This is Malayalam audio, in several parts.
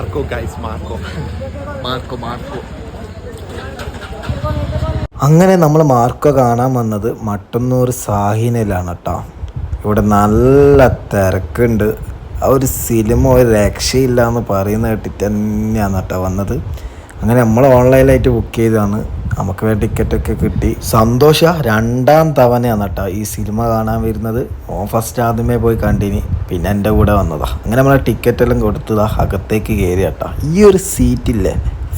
Marco guys, Marco. അങ്ങനെ നമ്മൾ മാർക്കോ കാണാൻ വന്നത് മട്ടന്നൂർ സാഹിനയിലാണ് കേട്ടോ. ഇവിടെ നല്ല തിരക്കുണ്ട്. ആ ഒരു സിനിമ ഒരു രക്ഷയില്ല എന്ന് പറയുന്ന കേട്ടിട്ട് തന്നെയാണ് കേട്ടോ വന്നത്. അങ്ങനെ നമ്മൾ ഓൺലൈനായിട്ട് ബുക്ക് ചെയ്തതാണ്. നമുക്ക് വേണ്ടി ടിക്കറ്റൊക്കെ കിട്ടി. സന്തോഷ 2ാം തവണയാണ് കേട്ടോ ഈ സിനിമ കാണാൻ വരുന്നത്. ഫസ്റ്റ് ആദ്യമേ പോയി കണ്ടിനി, പിന്നെ എൻ്റെ കൂടെ വന്നതാണ്. അങ്ങനെ നമ്മളെ ടിക്കറ്റെല്ലാം കൊടുത്തതാ അകത്തേക്ക് കയറി കേട്ടോ. ഈ ഒരു സീറ്റില്ലേ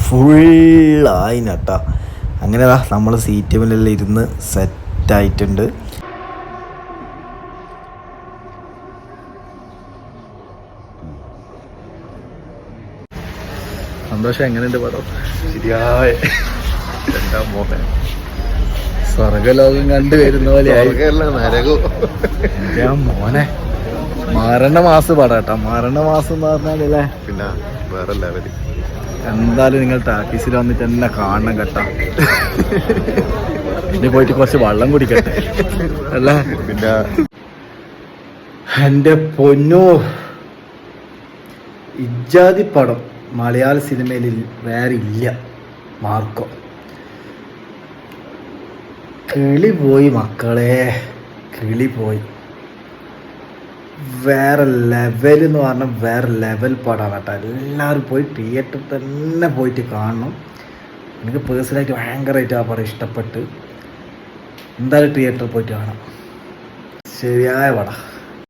ഫുള്ളായിന് കേട്ടോ. അങ്ങനെ നമ്മൾ സീറ്റ് മേലെല്ലാം ഇരുന്ന് സെറ്റായിട്ടുണ്ട്. സന്തോഷം എങ്ങനെയുണ്ട് പടം? ശരിയായ സ്വർഗലോകം കണ്ടു വരുന്ന പോലെ മോനെ. മരണമാസം പടം കേട്ടോ. മരണമാസം എന്ന് പറഞ്ഞാലല്ലേ പിന്നെ വേറെ ലെവല്. എന്തായാലും നിങ്ങൾ ടാക്കീസിൽ വന്നിട്ട് തന്നെ കാണണം കേട്ടോ. ഇനി പോയിട്ട് കുറച്ച് വെള്ളം കുടിക്കട്ടെ അല്ലേ. പിന്നെ എൻ്റെ പൊന്നോ, ഇജാതി പടം മലയാള സിനിമയിൽ വേറെ ഇല്ല. മാർക്കോ കിളി പോയി മക്കളെ, കിളി പോയി. വേറെ ലെവൽ എന്ന് പറഞ്ഞാൽ വേറെ ലെവൽ പടമാണ് കേട്ടോ. എല്ലാവരും പോയി തിയേറ്ററിൽ തന്നെ പോയിട്ട് കാണണം. എനിക്ക് പേഴ്സണലായിട്ട് ഭയങ്കരമായിട്ട് ആ പടം ഇഷ്ടപ്പെട്ട്. എന്തായാലും തിയേറ്ററിൽ പോയിട്ട് കാണാം. ശരിയായ പടം.